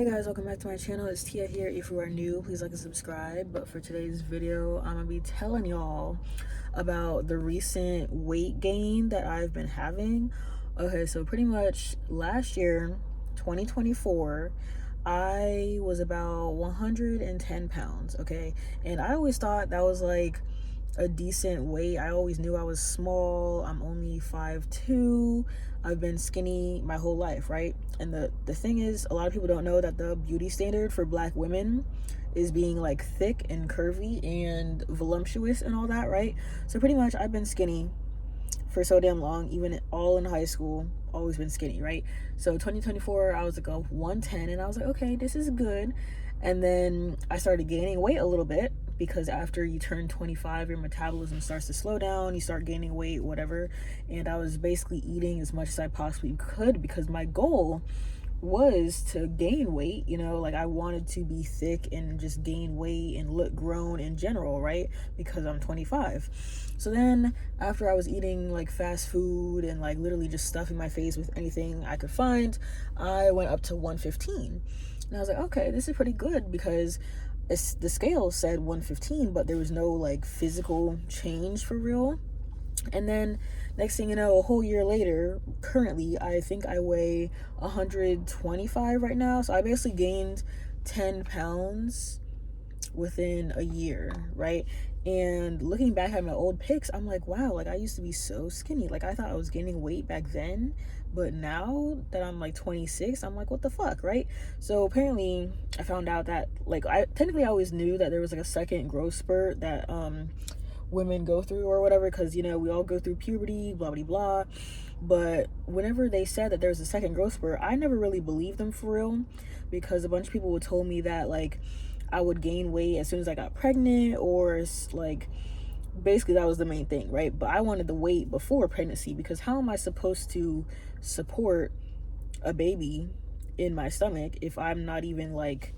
Hey guys, welcome back to my channel. It's Tia here. If you are new, please like and subscribe. But for today's video, I'm gonna be telling y'all about the recent weight gain that I've been having. Okay, so pretty much last year, 2024, I was about 110 pounds, okay? And I always thought that was like a decent weight. I always knew I was small. I'm only 5'2". I've been skinny my whole life, right? And the thing is, a lot of people don't know that the beauty standard for black women is being like thick and curvy and voluptuous and all that, right? So pretty much I've been skinny for so damn long, even all in high school, always been skinny, right? So 2024, I was like a 110 and I was like, okay, this is good. And then I started gaining weight a little bit because after you turn 25, your metabolism starts to slow down, you start gaining weight, whatever. And I was basically eating as much as I possibly could because my goal was to gain weight, you know, like I wanted to be thick and just gain weight and look grown in general, right? Because I'm 25. So then after I was eating like fast food and like literally just stuffing my face with anything I could find, I went up to 115. And I was like, okay, this is pretty good because the scale said 115, but there was no like physical change for real. And then next thing you know, a whole year later, currently I think I weigh 125 right now. So I basically gained 10 pounds within a year, right? And looking back at my old pics, I'm like, wow, like I used to be so skinny. Like I thought I was gaining weight back then, but now that I'm like 26, I'm like, what the fuck, right? So apparently I found out that like I always knew that there was like a second growth spurt that women go through or whatever, because you know we all go through puberty, blah blah blah. But whenever they said that there's a second growth spurt, I never really believed them for real, because a bunch of people would told me that like I would gain weight as soon as I got pregnant, or like basically that was the main thing, right? But I wanted the weight before pregnancy, because how am I supposed to support a baby in my stomach if I'm not even like,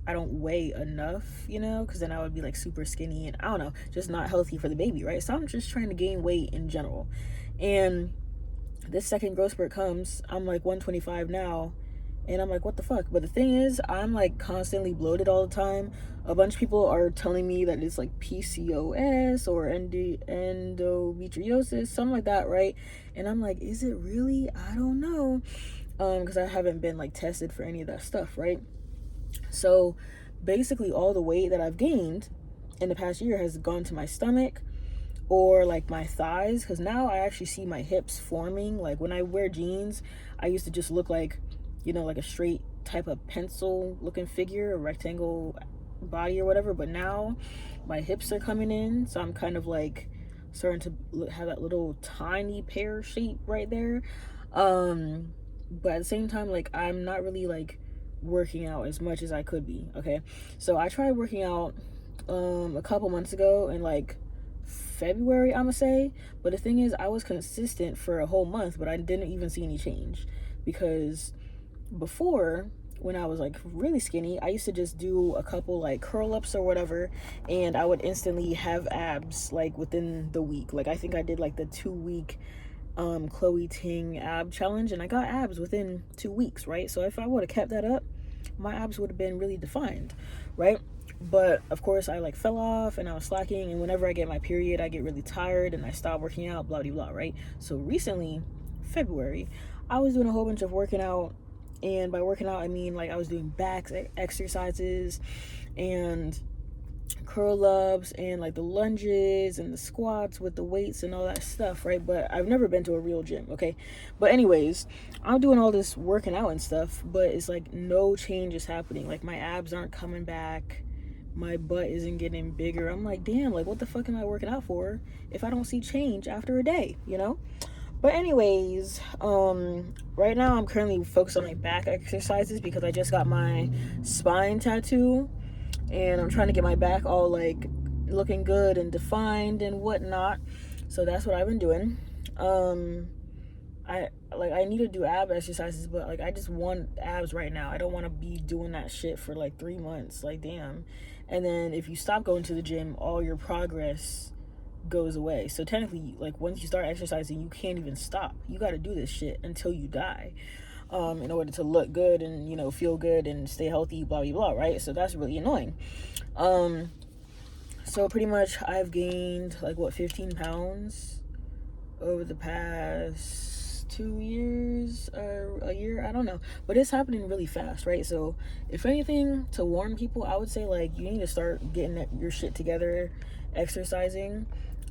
I don't weigh enough, you know, because then I would be like super skinny and I don't know, just not healthy for the baby, right? So I'm just trying to gain weight in general. And this second growth spurt comes, I'm like 125 now, and I'm like, what the fuck? But the thing is, I'm like constantly bloated all the time. A bunch of people are telling me that it's like PCOS or endometriosis, something like that, right? And I'm like, is it really? I don't know, because I haven't been like tested for any of that stuff, right? So basically all the weight that I've gained in the past year has gone to my stomach or like my thighs, because now I actually see my hips forming. Like when I wear jeans, I used to just look like, you know, like a straight type of pencil looking figure, a rectangle body or whatever, but now my hips are coming in, so I'm kind of like starting to have that little tiny pear shape right there. But at the same time, like I'm not really like working out as much as I could be, okay? So I tried working out a couple months ago in like February, I'm gonna say. But the thing is, I was consistent for a whole month, but I didn't even see any change. Because before, when I was like really skinny, I used to just do a couple like curl ups or whatever, and I would instantly have abs like within the week. Like I think I did like the 2 week Chloe Ting ab challenge, and I got abs within 2 weeks, right? So if I would have kept that up, my abs would have been really defined, right? But of course I like fell off and I was slacking, and whenever I get my period I get really tired and I stop working out, blah blah blah, right? So recently, February, I was doing a whole bunch of working out, and by working out I mean like I was doing back exercises and curl ups and like the lunges and the squats with the weights and all that stuff, right? But I've never been to a real gym, okay? But anyways, I'm doing all this working out and stuff, but it's like no change is happening. Like my abs aren't coming back, my butt isn't getting bigger. I'm like, damn, like what the fuck am I working out for if I don't see change after a day, you know? But anyways, right now I'm currently focused on like back exercises because I just got my spine tattoo, and I'm trying to get my back all like looking good and defined and whatnot. So that's what I've been doing. I need to do ab exercises, but like I just want abs right now. I don't want to be doing that shit for like 3 months. Like damn. And then if you stop going to the gym, all your progress goes away. So technically, like once you start exercising, you can't even stop. You got to do this shit until you die. in order to look good and, you know, feel good and stay healthy, blah, blah, blah, right? So that's really annoying. So pretty much I've gained like, what, 15 pounds over the past 2 years or a year, I don't know, but it's happening really fast, right? So if anything, to warn people, I would say, like, you need to start getting your shit together, exercising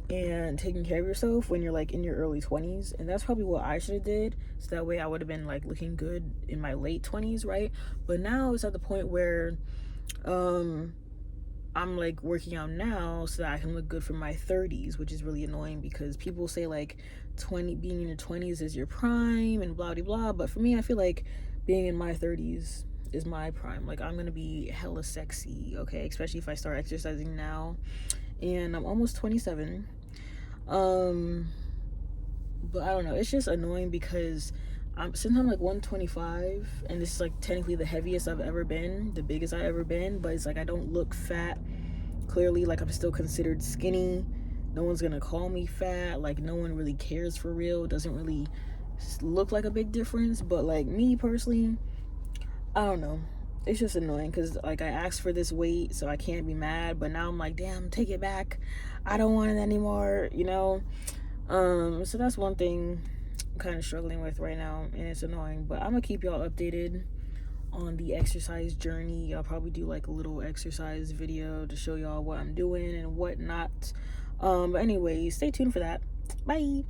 and taking care of yourself when you're like in your early 20s. And that's probably what I should have did, so that way I would have been like looking good in my late 20s, right? But now it's at the point where I'm like working out now so that I can look good for my 30s, which is really annoying because people say like being in your 20s is your prime and blah blah blah, but for me I feel like being in my 30s is my prime. Like, I'm gonna be hella sexy, okay, especially if I start exercising now. And I'm almost 27. But I don't know, it's just annoying because since I'm like 125, and this is like technically the heaviest I've ever been, the biggest I've ever been, but it's like I don't look fat. Clearly, like, I'm still considered skinny. No one's gonna call me fat. Like, no one really cares for real. It doesn't really look like a big difference. But like me personally, I don't know. It's just annoying because like I asked for this weight, so I can't be mad. But now I'm like, damn, take it back. I don't want it anymore. You know. So that's one thing I'm kind of struggling with right now, and it's annoying. But I'm gonna keep y'all updated on the exercise journey. I'll probably do like a little exercise video to show y'all what I'm doing and whatnot. But anyway, stay tuned for that. Bye.